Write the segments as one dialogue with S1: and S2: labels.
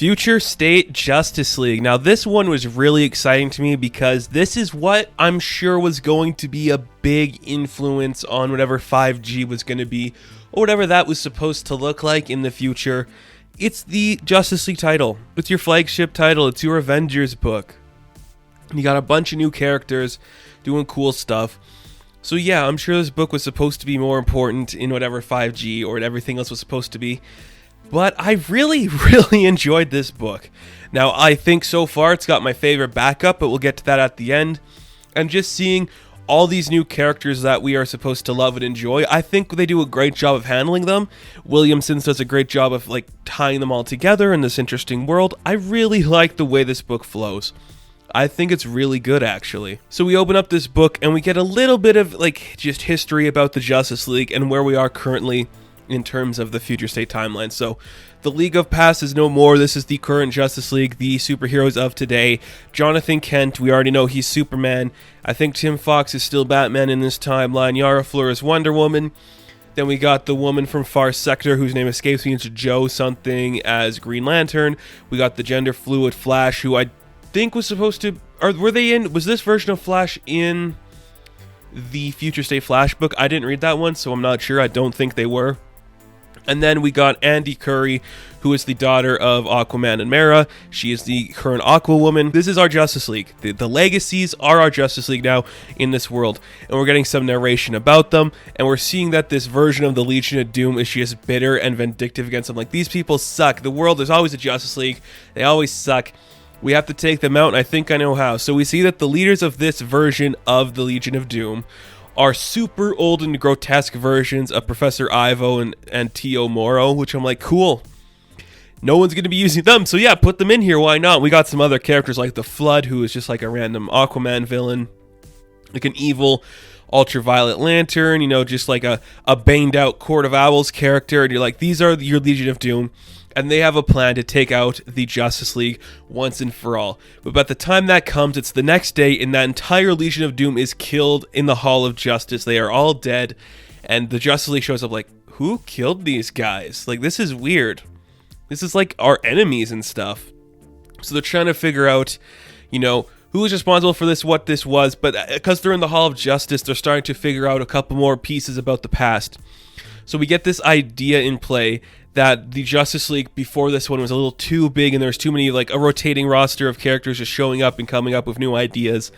S1: Future State Justice League. Now, this one was really exciting to me because this is what I'm sure was going to be a big influence on whatever 5G was going to be, or whatever that was supposed to look like in the future. It's the Justice League title. It's your flagship title. It's your Avengers book. You got a bunch of new characters doing cool stuff. So yeah, I'm sure this book was supposed to be more important in whatever 5G or everything else was supposed to be. But I really, really enjoyed this book. Now, I think so far it's got my favorite backup, but we'll get to that at the end. And just seeing all these new characters that we are supposed to love and enjoy, I think they do a great job of handling them. Williamson does a great job of tying them all together in this interesting world. I really like the way this book flows. I think it's really good, actually. So we open up this book and we get a little bit of just history about the Justice League and where we are currently in terms of the Future State timeline. So the League of Past is no more. This is the current Justice League, the superheroes of today. Jonathan Kent, we already know he's Superman. I think Tim Fox is still Batman in this timeline. Yara Fleur is Wonder Woman. Then we got the woman from Far Sector, whose name escapes me. It's Joe something as Green Lantern. We got the gender fluid Flash, who I think was supposed to, or were they in, was this version of Flash in the Future State Flash book? I didn't read that one, so I'm not sure. I don't think they were. And then we got Andy Curry, who is the daughter of Aquaman and Mara. She is the current Aqua Woman. This is our Justice League. The Legacies are our Justice League now in this world. And we're getting some narration about them. And we're seeing that this version of the Legion of Doom is just bitter and vindictive against them. These people suck. The world, there's always a Justice League. They always suck. We have to take them out, and I think I know how. So we see that the leaders of this version of the Legion of Doom are super old and grotesque versions of Professor Ivo and Tio Moro, which I'm like, cool. No one's going to be using them, so yeah, put them in here, why not? We got some other characters like the Flood, who is just a random Aquaman villain, an evil Ultraviolet Lantern, just a banged out Court of Owls character, and you're like, these are your Legion of Doom. And they have a plan to take out the Justice League once and for all. But by the time that comes, it's the next day, and that entire Legion of Doom is killed in the Hall of Justice. They are all dead, and the Justice League shows up who killed these guys? This is weird. This is our enemies and stuff. So they're trying to figure out, who is responsible for this, what this was. But because they're in the Hall of Justice, they're starting to figure out a couple more pieces about the past. So we get this idea in play that the Justice League before this one was a little too big and there's too many, a rotating roster of characters just showing up and coming up with new ideas.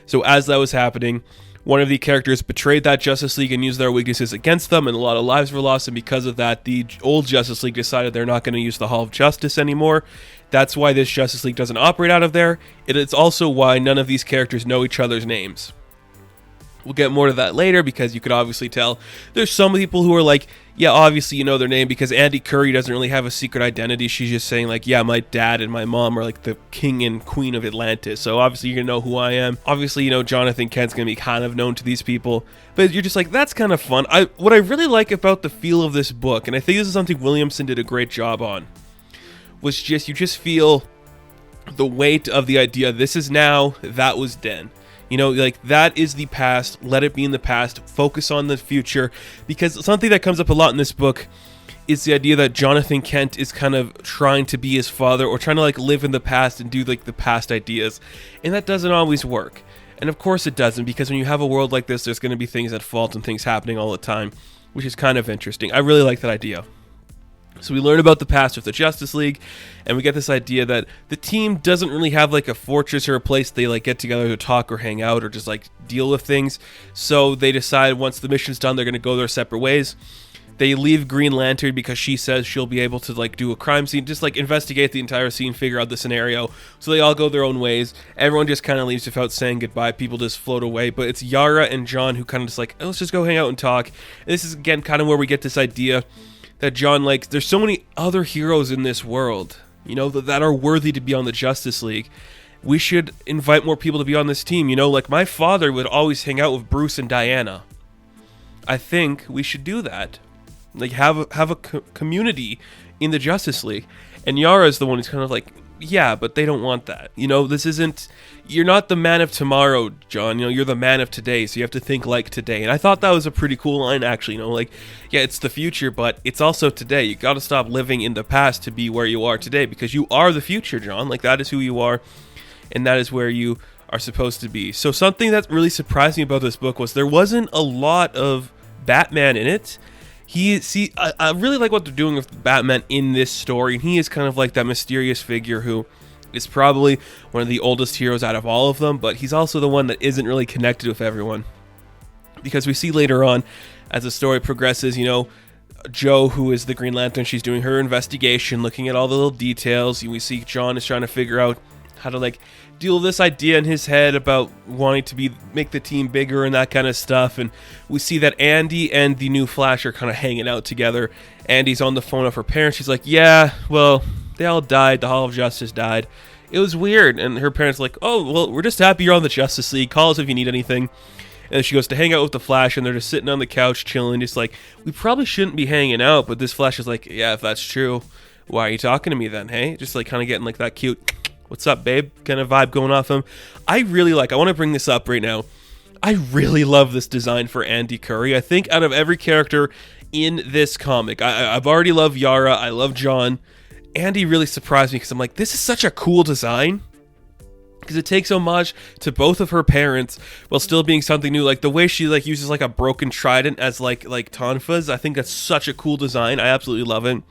S1: So as that was happening, one of the characters betrayed that Justice League and used their weaknesses against them, and a lot of lives were lost, and because of that, the old Justice League decided they're not going to use the Hall of Justice anymore. That's why this Justice League doesn't operate out of there. It's also why none of these characters know each other's names. We'll get more to that later, because you could obviously tell there's some people who are yeah, obviously you know their name, because Andy Curry doesn't really have a secret identity. She's just saying yeah, my dad and my mom are the king and queen of Atlantis, so obviously you're gonna know who I am. Obviously, Jonathan Kent's gonna be kind of known to these people, but you're just that's kind of fun. What I really like about the feel of this book, and I think this is something Williamson did a great job on, was you just feel the weight of the idea. This is now, that was then. That is the past. Let it be in the past. Focus on the future. Because something that comes up a lot in this book is the idea that Jonathan Kent is kind of trying to be his father, or trying to live in the past and do the past ideas. And that doesn't always work. And of course it doesn't, because when you have a world like this, there's going to be things at fault and things happening all the time, which is kind of interesting. I really like that idea. So we learn about the past of the Justice League, and we get this idea that the team doesn't really have a fortress or a place they get together to talk or hang out or just deal with things. So they decide once the mission's done, they're going to go their separate ways. They leave Green Lantern because she says she'll be able to do a crime scene, just investigate the entire scene, figure out the scenario. So they all go their own ways. Everyone just kind of leaves without saying goodbye. People just float away. But it's Yara and John who kind of just oh, let's just go hang out and talk. And this is again kind of where we get this idea that John there's so many other heroes in this world, that are worthy to be on the Justice League. We should invite more people to be on this team. My father would always hang out with Bruce and Diana. I think we should do that. Have a community in the Justice League. And Yara is the one who's kind of yeah, but they don't want that. This isn't, you're not the man of tomorrow, John. You're the man of today, so you have to think like today. And I thought that was a pretty cool line, actually. Like, yeah, it's the future, but it's also today. You got to stop living in the past to be where you are today, because you are the future, John. Like, that is who you are, and that is where you are supposed to be. So something that really surprised me about this book was there wasn't a lot of Batman in it. I really like what they're doing with Batman in this story, and he is kind of like that mysterious figure who is probably one of the oldest heroes out of all of them, but he's also the one that isn't really connected with everyone. Because we see later on, as the story progresses, Jo, who is the Green Lantern, she's doing her investigation, looking at all the little details. We see John is trying to figure out how to deal with this idea in his head about wanting to make the team bigger and that kind of stuff. And we see that Andy and the new Flash are kind of hanging out together. Andy's on the phone with her parents. She's like, yeah, well, they all died. The Hall of Justice died. It was weird. And her parents are like, oh, well, we're just happy you're on the Justice League. Call us if you need anything. And she goes to hang out with the Flash, and they're just sitting on the couch chilling, just like, we probably shouldn't be hanging out. But this Flash is like, yeah, if that's true, why are you talking to me then, hey? Just kind of getting that cute what's up, babe, kind of vibe going off him. I want to bring this up right now. I really love this design for Andy Curry. I think out of every character in this comic, I've already loved Yara, I love John. Andy really surprised me because I'm like, this is such a cool design. Because it takes homage to both of her parents while still being something new. Like the way she uses a broken trident as like tonfas. I think that's such a cool design. I absolutely love it.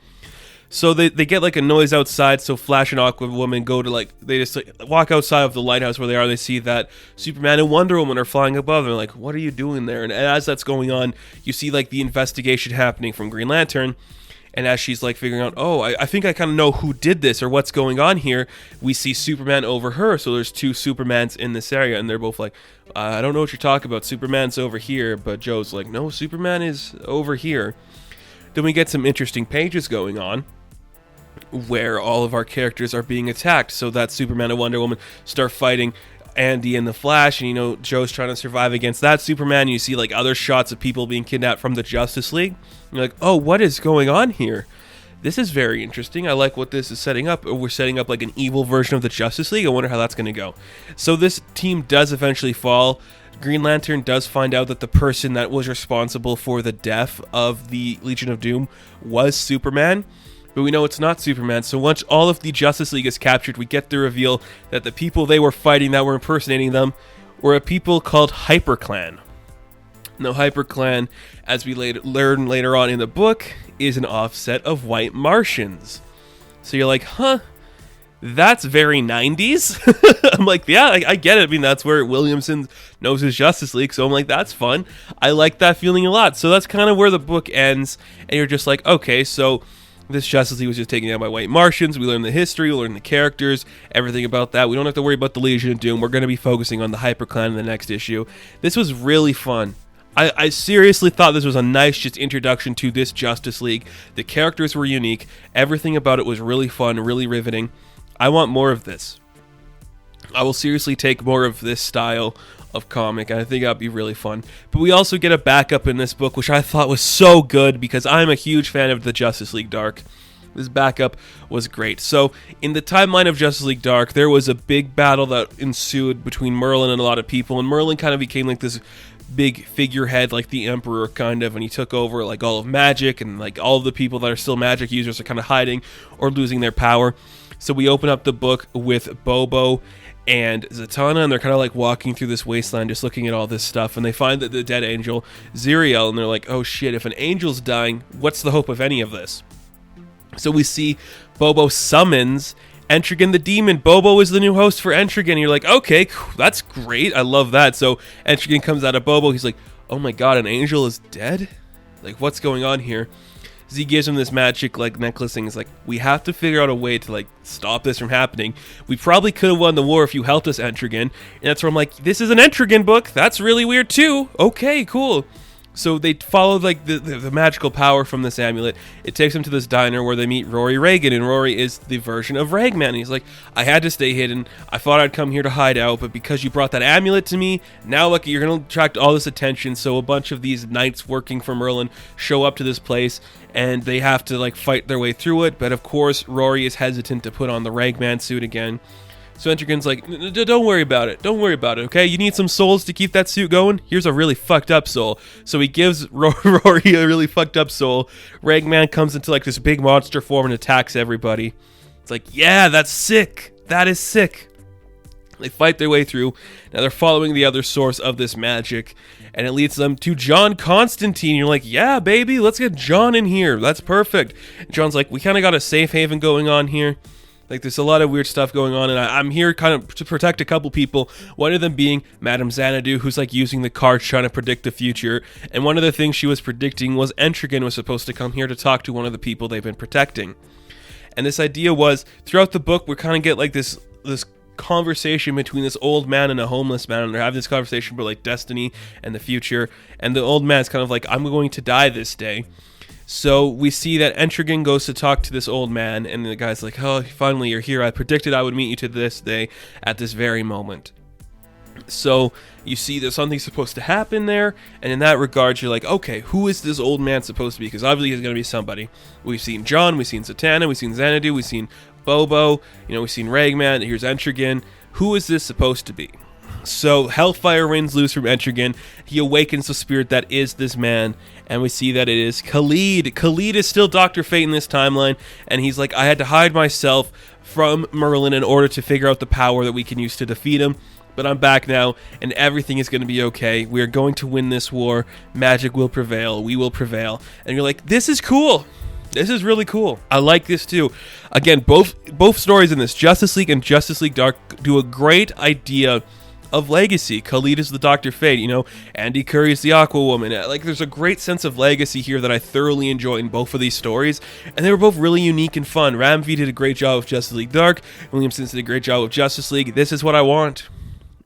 S1: So they get a noise outside, so Flash and Aquawoman go to they just walk outside of the lighthouse where they are. They see that Superman and Wonder Woman are flying above. They're like, what are you doing there? And as that's going on, you see the investigation happening from Green Lantern. And as she's figuring out, oh, I think I kind of know who did this or what's going on here, we see Superman over her. So there's two Supermans in this area, and they're both like, I don't know what you're talking about. Superman's over here. But Joe's like, no, Superman is over here. Then we get some interesting pages going on where all of our characters are being attacked, so that Superman and Wonder Woman start fighting Andy and the Flash, and Joe's trying to survive against that Superman. And you see other shots of people being kidnapped from the Justice League. You're like, oh, what is going on here? This is very interesting. I like what this is setting up. We're setting up an evil version of the Justice League. I wonder how that's going to go. So this team does eventually fall. Green Lantern does find out that the person that was responsible for the death of the Legion of Doom was Superman. But we know it's not Superman, so once all of the Justice League is captured, we get the reveal that the people they were fighting that were impersonating them were a people called HyperClan. Now, HyperClan, as we learn later on in the book, is an offset of White Martians. So you're like, huh, that's very 90s. I'm like, yeah, I get it. I mean, that's where Williamson knows his Justice League, so I'm like, that's fun. I like that feeling a lot. So that's kind of where the book ends, and you're just like, okay, so this Justice League was just taken down by White Martians. We learn the history, we learn the characters, everything about that. We don't have to worry about the Legion of Doom. We're going to be focusing on the HyperClan in the next issue. This was really fun. I seriously thought this was a nice just introduction to this Justice League. The characters were unique. Everything about it was really fun, really riveting. I want more of this. I will seriously take more of this style of comic, and I think that'd be really fun. But we also get a backup in this book, which I thought was so good because I'm a huge fan of the Justice League Dark. This backup was great. So in the timeline of Justice League Dark, there was a big battle that ensued between Merlin and a lot of people, and Merlin kind of became this big figurehead, like the Emperor kind of, and he took over all of magic, and all of the people that are still magic users are kind of hiding or losing their power. So we open up the book with Bobo and Zatanna, and they're kind of walking through this wasteland just looking at all this stuff, and they find that the dead angel Ziriel, and they're like, oh shit, if an angel's dying, what's the hope of any of this? So we see Bobo summons Entrigan the Demon. Bobo is the new host for Entrigan. And you're like, okay, that's great. I love that. So Entrigan comes out of Bobo. He's like, oh my god, an angel is dead? What's going on here? Z gives him this magic necklace thing. He's like, we have to figure out a way to stop this from happening. We probably could have won the war if you helped us, Entrigan. And that's where I'm like, this is an Entrigan book. That's really weird too. Okay, cool. So they follow like the magical power from this amulet. It takes them to this diner where they meet Rory Reagan, and Rory is the version of Ragman. He's like, I had to stay hidden. I thought I'd come here to hide out, but because you brought that amulet to me, now look, you're gonna attract all this attention. So a bunch of these knights working for Merlin show up to this place, and they have to like fight their way through it. But of course, Rory is hesitant to put on the Ragman suit again. So Entrigan's like, don't worry about it. Don't worry about it, okay? You need some souls to keep that suit going? Here's a really fucked up soul. So he gives Rory a really fucked up soul. Ragman comes into like this big monster form and attacks everybody. It's like, yeah, that's sick. That is sick. They fight their way through. Now they're following the other source of this magic, and it leads them to John Constantine. You're like, yeah, baby, let's get John in here. That's perfect. And John's like, we kind of got a safe haven going on here. Like, there's a lot of weird stuff going on, and I'm here kind of to protect a couple people, one of them being Madame Xanadu, who's, like, using the cards trying to predict the future, and one of the things she was predicting was Entrigan was supposed to come here to talk to one of the people they've been protecting. And this idea was, throughout the book, we kind of get, like, this conversation between this old man and a homeless man, and they're having this conversation about, like, destiny and the future, and the old man's kind of like, I'm going to die this day. So we see that Entrigan goes to talk to this old man, and the guy's like, oh, finally you're here. I predicted I would meet you to this day at this very moment. So you see that something's supposed to happen there, and in that regard, you're like, okay, who is this old man supposed to be? Because obviously he's going to be somebody. We've seen John, we've seen Zatanna, we've seen Xanadu, we've seen Bobo, we've seen Ragman, here's Entrigan. Who is this supposed to be? So hellfire rains loose from Entrigan. He awakens the spirit that is this man, and we see that it is Khalid. Khalid is still Dr. Fate in this timeline, and he's like, I had to hide myself from Merlin in order to figure out the power that we can use to defeat him, but I'm back now, and everything is going to be okay. We are going to win this war. Magic will prevail. We will prevail. And you're like, this is cool. This is really cool. I like this too. Again, both stories in this, Justice League and Justice League Dark, do a great idea of legacy. Khalid is the Dr. Fate, Andy Curry is the Aqua Woman. Like, there's a great sense of legacy here that I thoroughly enjoy in both of these stories, and they were both really unique and fun. Ramvi did a great job with Justice League Dark, Williamson did a great job with Justice League. This is what I want.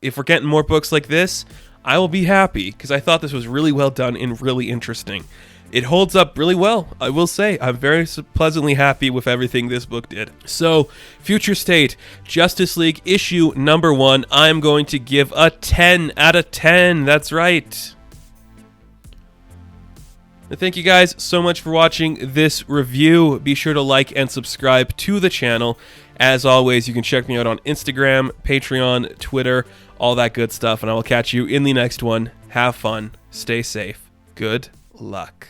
S1: If we're getting more books like this, I will be happy, because I thought this was really well done and really interesting. It holds up really well, I will say. I'm very pleasantly happy with everything this book did. So, Future State, Justice League issue number 1, I'm going to give a 10 out of 10. That's right. Thank you guys so much for watching this review. Be sure to like and subscribe to the channel. As always, you can check me out on Instagram, Patreon, Twitter, all that good stuff, and I will catch you in the next one. Have fun. Stay safe. Good luck.